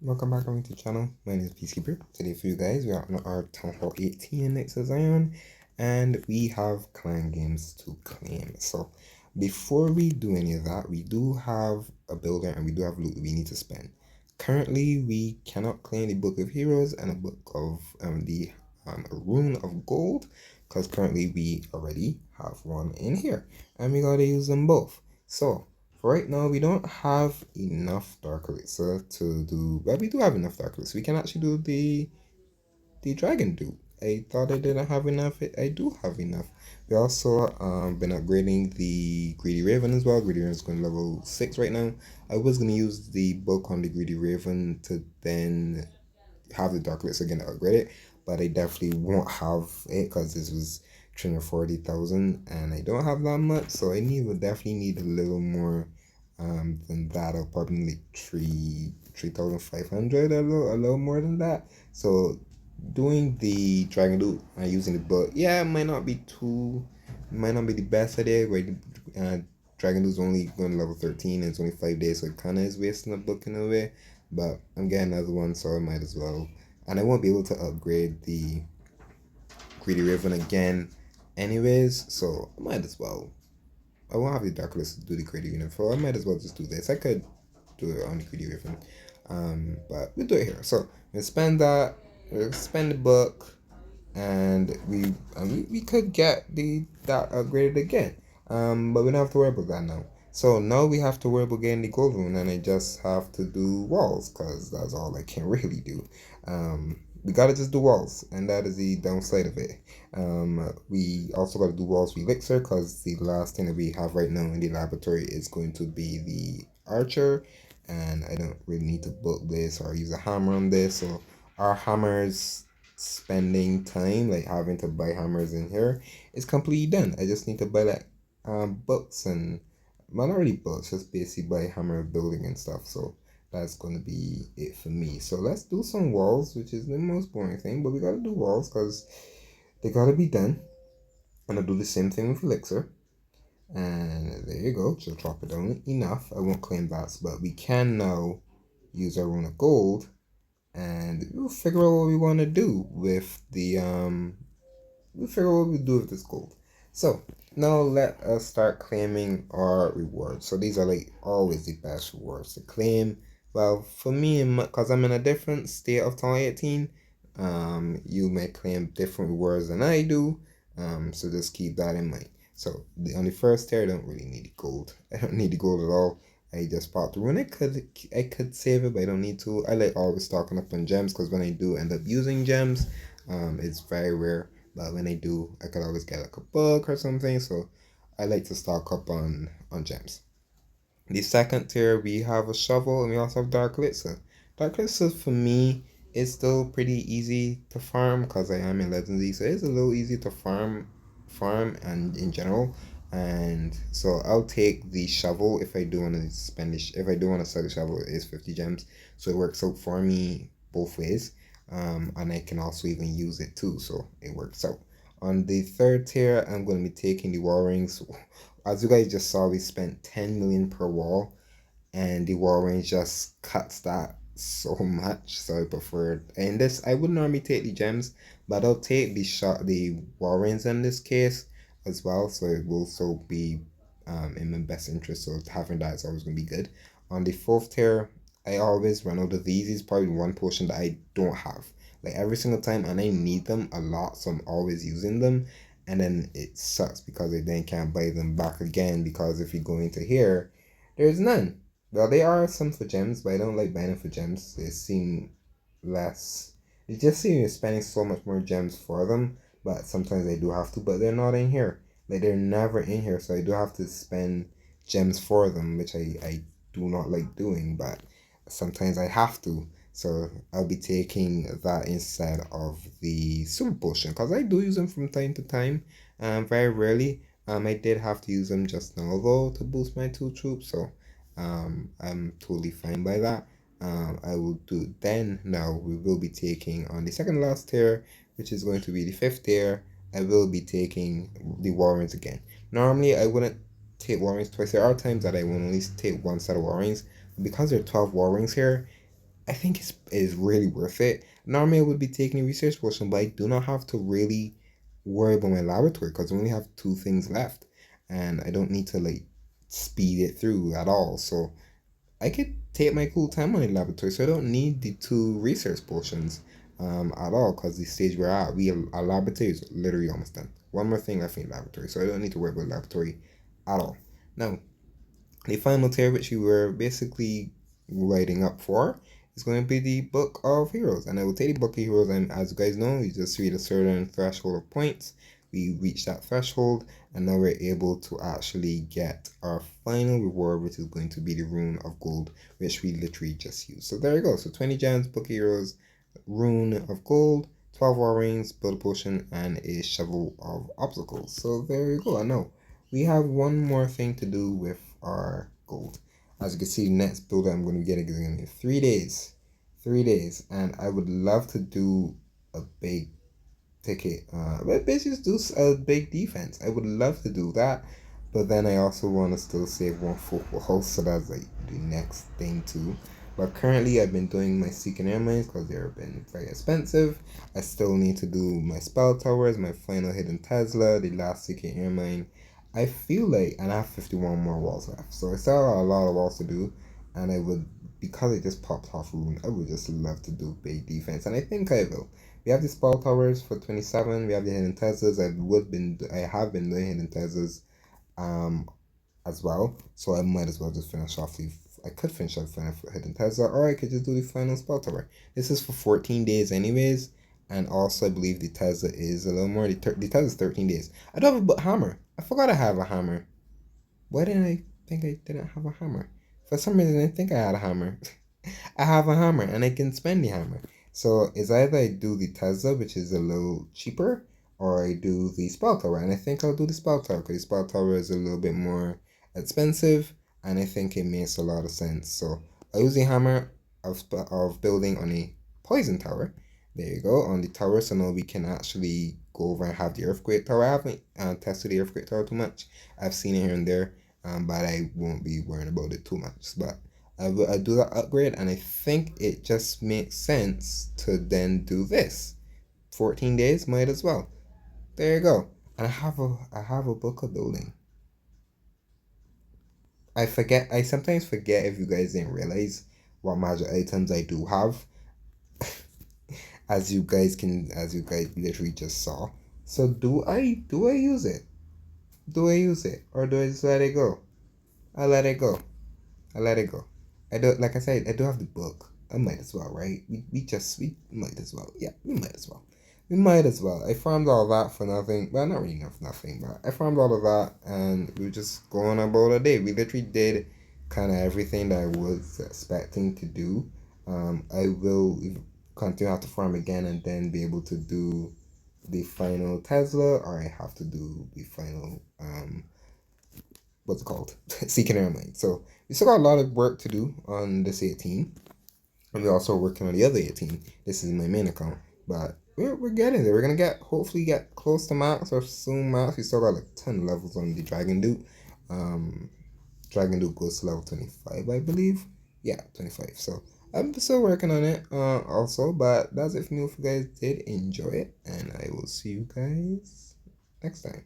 Welcome back on the channel. My name is Peacekeeper. Today for you guys, we are on our Town Hall 18 next to Zion, and we have clan games to claim. So before we do any of that, we do have a builder and we do have loot we need to spend. Currently, we cannot claim the Book of Heroes and a book of the Rune of Gold because currently we already have one in here and we gotta use them both. So for right now, we don't have enough Dark Elixir to do. Well, we do have enough Dark Elixir. We can actually do the Dragon Dude. I thought I didn't have enough. I do have enough. We also been upgrading the Greedy Raven as well. Greedy Raven is going to level 6 right now. I was gonna use the book on the Greedy Raven to then have the Dark Elixir again to upgrade it, but I definitely won't have it because this was 340,000 and I don't have that much, so I definitely need a little more than that. I'll probably need 3,500, a little more than that. So doing the Dragon Loot and using the book, yeah, it might not be the best idea. Right, Dragon Loot's only going to level 13 and it's only 5 days, so it kind of is wasting the book in a way. But I'm getting another one, so I might as well. And I won't be able to upgrade the Greedy Raven again anyways, so I might as well. I won't have the Dark List to do the Greedy Raven, so I might as well just do this. I could do it on the Greedy Raven, but we'll do it here. So we'll spend that, we'll spend the book, and we could get that upgraded again. But we don't have to worry about that now. So now we have to worry about getting the gold rune, and I just have to do walls because that's all I can really do. We gotta just do walls, and that is the downside of it. We also gotta do walls with elixir because the last thing that we have right now in the laboratory is going to be the archer, and I don't really need to book this or use a hammer on this. So our hammers spending time like having to buy hammers in here is completely done. I just need to buy like books and well, not really books, just basically buy hammer building and stuff. So that's gonna be it for me. So let's do some walls, which is the most boring thing, but we gotta do walls because they gotta be done. And I'll do the same thing with elixir. And there you go, just drop it down enough. I won't claim that, but we can now use our rune of gold and we'll figure out what we want to do with the we'll figure out what we do with this gold. So now let us start claiming our rewards. So these are like always the best rewards to claim. Well, for me, because I'm in a different state of 2018, you may claim different rewards than I do. So just keep that in mind. So on the first tier, I don't really need gold. I don't need the gold at all. I just bought the rune. I could save it, but I don't need to. I like always stocking up on gems because when I do end up using gems, it's very rare. But when I do, I could always get like a book or something. So I like to stock up on gems. The second tier, we have a shovel and we also have Dark Elixir. Dark Elixir for me is still pretty easy to farm because I am in Legendary, so it's a little easy to farm and in general. And so I'll take the shovel if I do want to spend it. If I do want to sell the shovel, it is 50 gems, so it works out for me both ways. And I can also even use it too, so it works out. On the third tier, I'm going to be taking the wall rings. As you guys just saw, we spent 10 million per wall, and the wall range just cuts that so much. So I prefer, and this I would normally take the gems, but I'll take the wall range in this case as well. So it will also be in my best interest. So having that is always gonna be good. On the fourth tier, I always run out of these. Is probably one potion that I don't have like every single time, and I need them a lot, so I'm always using them. And then it sucks because I then can't buy them back again because if you go into here, there's none. Well, there are some for gems, but I don't like buying them for gems. They seem less. It just seems you're spending so much more gems for them, but sometimes I do have to, but they're not in here. Like, they're never in here, so I do have to spend gems for them, which I do not like doing, but sometimes I have to. So I'll be taking that instead of the super potion because I do use them from time to time, very rarely. I did have to use them just now though to boost my two troops, so I'm totally fine by that. I will do then. Now we will be taking on the second last tier, which is going to be the fifth tier. I will be taking the warrants again. Normally I wouldn't take warrants twice. There are times that I will only take one set of warrants because there are 12 warrants here. I think it's really worth it. Normally, I would be taking a research portion, but I do not have to really worry about my laboratory because I only have two things left, and I don't need to like speed it through at all. So I could take my cool time on the laboratory, so I don't need the two research portions at all because the stage we're at, our laboratory is literally almost done. One more thing left in the laboratory, so I don't need to worry about laboratory at all. Now, the final tier which we were basically writing up for is going to be the Book of Heroes. And I will take the Book of Heroes, and as you guys know, you just read a certain threshold of points. We reached that threshold, and now we're able to actually get our final reward, which is going to be the Rune of Gold, which we literally just used. So there you go. So 20 gems, Book of Heroes, Rune of Gold, 12 War Rings, Build a Potion, and a Shovel of Obstacles. So there you go. I know we have one more thing to do with our gold. As you can see, the next build I'm going to be getting is going to be 3 days. 3 days. And I would love to do a big ticket. But basically just do a big defense. I would love to do that. But then I also want to still save one football. So that's like the next thing too. But currently I've been doing my Seeking Air Mines because they've been very expensive. I still need to do my Spell Towers, my final Hidden Tesla, the last Seeking Air Mine. I feel like, and I have 51 more walls left, so I still have a lot of walls to do, and I would, because it just popped off rune, I would just love to do big defense, and I think I will. We have the Spell Towers for 27, we have the Hidden Teslas, I have been doing Hidden Teslas, um, as well, so I might as well just finish off I could finish off the Hidden Tesla, or I could just do the final Spell Tower. This is for 14 days anyways, and also I believe the Tesla is a little more, the Tesla is 13 days. I don't have a hammer. I forgot I have a hammer. Why didn't I think I didn't have a hammer? For some reason, I think I had a hammer. I have a hammer and I can spend the hammer. So it's either I do the Tesla, which is a little cheaper, or I do the Spell Tower. And I think I'll do the Spell Tower because the Spell Tower is a little bit more expensive and I think it makes a lot of sense. So I use the hammer of building on a Poison Tower. There you go, on the tower, so now we can actually go over and have the Earthquake Tower. I haven't tested the Earthquake Tower too much. I've seen it here and there, but I won't be worrying about it too much. But I do that upgrade, and I think it just makes sense to then do this. 14 days, might as well. There you go. And I have a book of building. I sometimes forget if you guys didn't realize what magic items I do have. As you guys literally just saw. So do I use it? Do I use it? Or do I just let it go? I let it go. I let it go. I do, like I said, I do have the book. I might as well, right? We might as well. Yeah, we might as well. We might as well. I farmed all that for nothing. Well, not really enough nothing, but I farmed all of that and we were just going about a day. We literally did kind of everything that I was expecting to do. I will continue to farm again and then be able to do the final Tesla, or I have to do the final what's it called? Seeking Air Mine. So we still got a lot of work to do on this 18. And we're also working on the other 18. This is my main account. But we're getting there. We're gonna hopefully get close to max or soon max. We still got like 10 levels on the Dragon Dude. Dragon Dude goes to level 25, I believe. Yeah, 25. So I'm still working on it also, but that's it for me. If you guys did enjoy it, and I will see you guys next time.